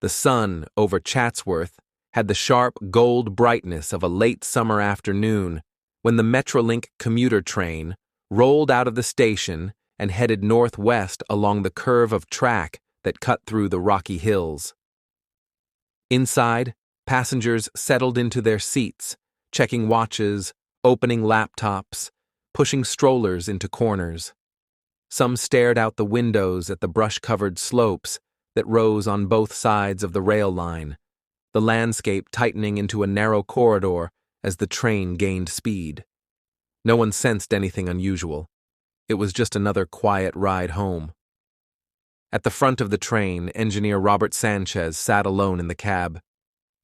The sun over Chatsworth had the sharp gold brightness of a late summer afternoon when the Metrolink commuter train rolled out of the station and headed northwest along the curve of track that cut through the rocky hills. Inside, passengers settled into their seats, checking watches, opening laptops, pushing strollers into corners. Some stared out the windows at the brush-covered slopes that rose on both sides of the rail line, the landscape tightening into a narrow corridor as the train gained speed. No one sensed anything unusual. It was just another quiet ride home. At the front of the train, engineer Robert Sanchez sat alone in the cab.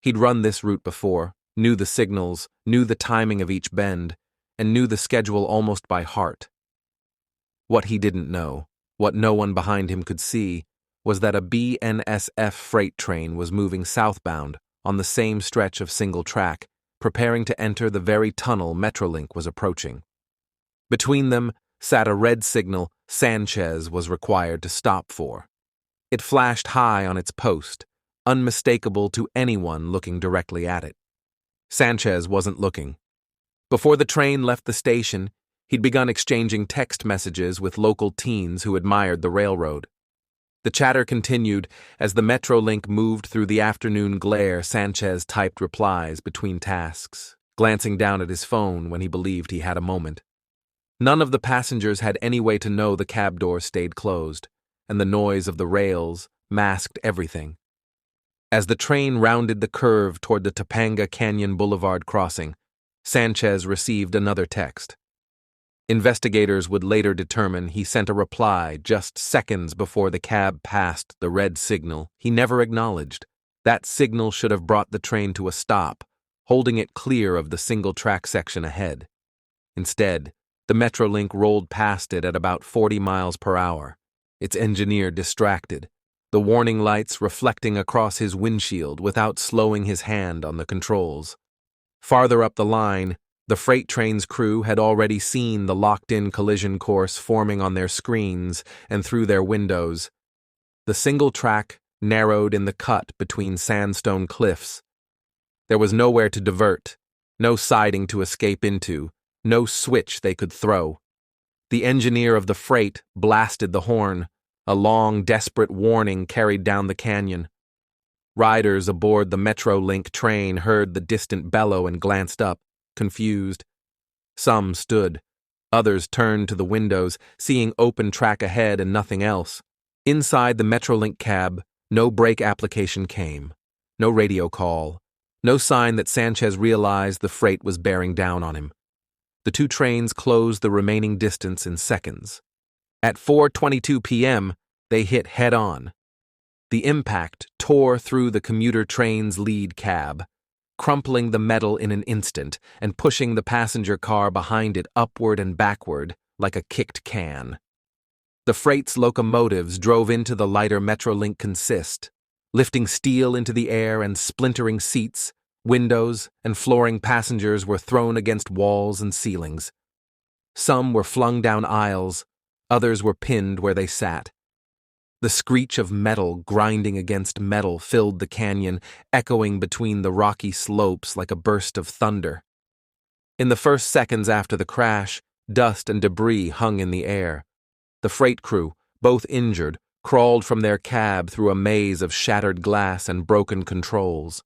He'd run this route before, knew the signals, knew the timing of each bend, and knew the schedule almost by heart. What he didn't know, what no one behind him could see, was that a BNSF freight train was moving southbound on the same stretch of single track, preparing to enter the very tunnel Metrolink was approaching. Between them sat a red signal Sanchez was required to stop for. It flashed high on its post, unmistakable to anyone looking directly at it. Sanchez wasn't looking. Before the train left the station, he'd begun exchanging text messages with local teens who admired the railroad. The chatter continued as the Metrolink moved through the afternoon glare. Sanchez typed replies between tasks, glancing down at his phone when he believed he had a moment. None of the passengers had any way to know the cab door stayed closed, and the noise of the rails masked everything. As the train rounded the curve toward the Topanga Canyon Boulevard crossing, Sanchez received another text. Investigators would later determine he sent a reply just seconds before the cab passed the red signal he never acknowledged. That signal should have brought the train to a stop, holding it clear of the single-track section ahead. Instead, the Metrolink rolled past it at about 40 miles per hour, its engineer distracted, the warning lights reflecting across his windshield without slowing his hand on the controls. Farther up the line, the freight train's crew had already seen the locked-in collision course forming on their screens and through their windows. The single track narrowed in the cut between sandstone cliffs. There was nowhere to divert, no siding to escape into, no switch they could throw. The engineer of the freight blasted the horn, a long, desperate warning carried down the canyon. Riders aboard the Metrolink train heard the distant bellow and glanced up, confused. Some stood. Others turned to the windows, seeing open track ahead and nothing else. Inside the Metrolink cab, no brake application came. No radio call. No sign that Sanchez realized the freight was bearing down on him. The two trains closed the remaining distance in seconds. At 4:22 p.m., they hit head-on. The impact tore through the commuter train's lead cab, crumpling the metal in an instant and pushing the passenger car behind it upward and backward like a kicked can. The freight's locomotives drove into the lighter Metrolink consist, lifting steel into the air and splintering seats, windows, and flooring. Passengers were thrown against walls and ceilings. Some were flung down aisles, others were pinned where they sat. The screech of metal grinding against metal filled the canyon, echoing between the rocky slopes like a burst of thunder. In the first seconds after the crash, dust and debris hung in the air. The freight crew, both injured, crawled from their cab through a maze of shattered glass and broken controls.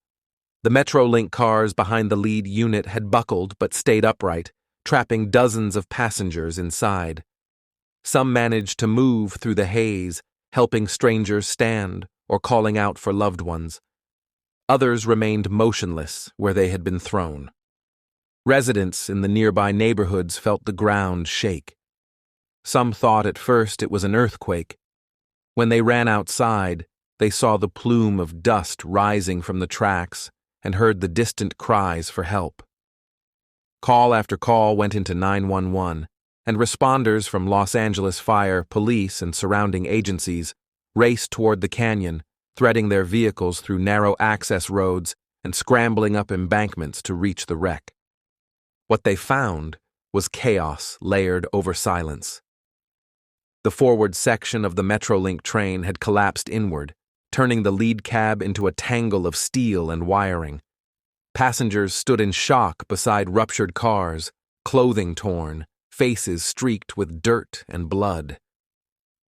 The Metrolink cars behind the lead unit had buckled but stayed upright, trapping dozens of passengers inside. Some managed to move through the haze, helping strangers stand or calling out for loved ones. Others remained motionless where they had been thrown. Residents in the nearby neighborhoods felt the ground shake. Some thought at first it was an earthquake. When they ran outside, they saw the plume of dust rising from the tracks and heard the distant cries for help. Call after call went into 911, and responders from Los Angeles Fire, police, and surrounding agencies raced toward the canyon, threading their vehicles through narrow access roads and scrambling up embankments to reach the wreck. What they found was chaos layered over silence. The forward section of the Metrolink train had collapsed inward, turning the lead cab into a tangle of steel and wiring. Passengers stood in shock beside ruptured cars, clothing torn, faces streaked with dirt and blood.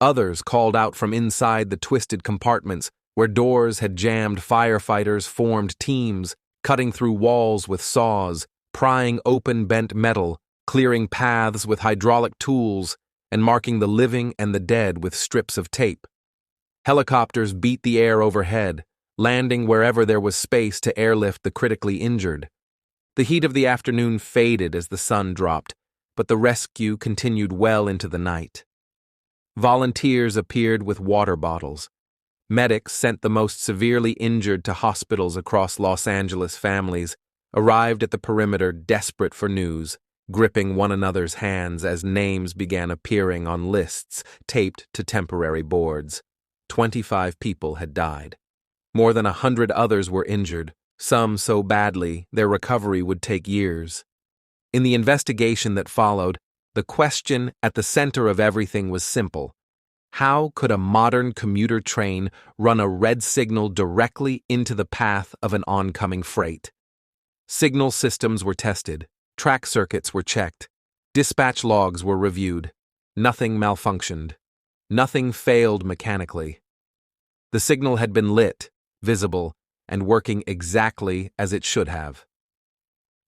Others called out from inside the twisted compartments where doors had jammed. Firefighters formed teams, cutting through walls with saws, prying open bent metal, clearing paths with hydraulic tools, and marking the living and the dead with strips of tape. Helicopters beat the air overhead, landing wherever there was space to airlift the critically injured. The heat of the afternoon faded as the sun dropped, but the rescue continued well into the night. Volunteers appeared with water bottles. Medics sent the most severely injured to hospitals across Los Angeles. Families arrived at the perimeter desperate for news, gripping one another's hands as names began appearing on lists taped to temporary boards. 25 people had died. More than 100 others were injured, some so badly their recovery would take years. In the investigation that followed, the question at the center of everything was simple. How could a modern commuter train run a red signal directly into the path of an oncoming freight? Signal systems were tested, track circuits were checked, dispatch logs were reviewed. Nothing malfunctioned. Nothing failed mechanically. The signal had been lit, visible, and working exactly as it should have.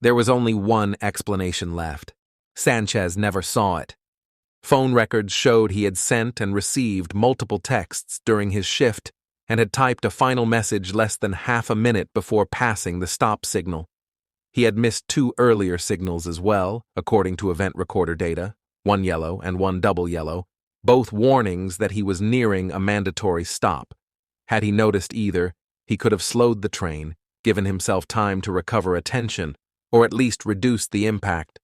There was only one explanation left. Sanchez never saw it. Phone records showed he had sent and received multiple texts during his shift and had typed a final message less than half a minute before passing the stop signal. He had missed 2 earlier signals as well, according to event recorder data, one yellow and one double yellow, both warnings that he was nearing a mandatory stop. Had he noticed either, he could have slowed the train, given himself time to recover attention, or at least reduce the impact.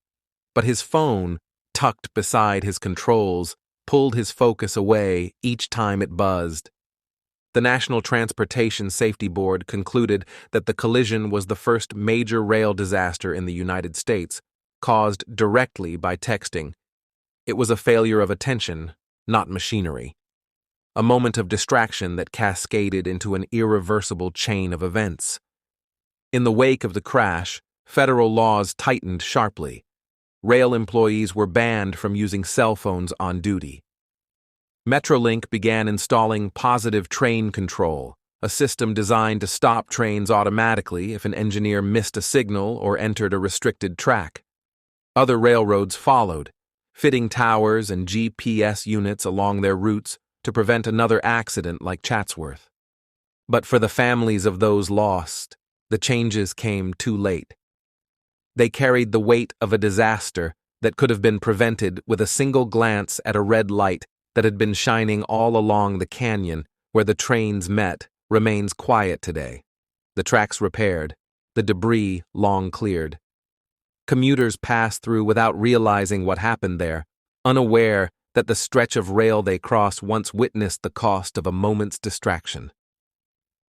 But his phone, tucked beside his controls, pulled his focus away each time it buzzed. The National Transportation Safety Board concluded that the collision was the first major rail disaster in the United States, caused directly by texting. It was a failure of attention, not machinery. A moment of distraction that cascaded into an irreversible chain of events. In the wake of the crash, federal laws tightened sharply. Rail employees were banned from using cell phones on duty. Metrolink began installing positive train control, a system designed to stop trains automatically if an engineer missed a signal or entered a restricted track. Other railroads followed, fitting towers and GPS units along their routes to prevent another accident like Chatsworth. But for the families of those lost, the changes came too late. They carried the weight of a disaster that could have been prevented with a single glance at a red light that had been shining all along the canyon where the trains met remains quiet today. The tracks repaired, the debris long cleared. Commuters passed through without realizing what happened there, unaware that the stretch of rail they crossed once witnessed the cost of a moment's distraction.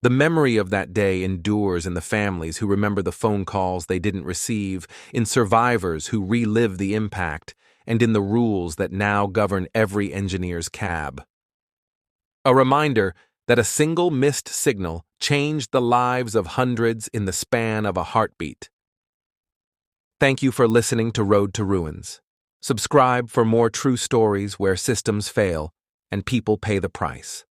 The memory of that day endures in the families who remember the phone calls they didn't receive, in survivors who relive the impact, and in the rules that now govern every engineer's cab. A reminder that a single missed signal changed the lives of hundreds in the span of a heartbeat. Thank you for listening to Road to Ruins. Subscribe for more true stories where systems fail and people pay the price.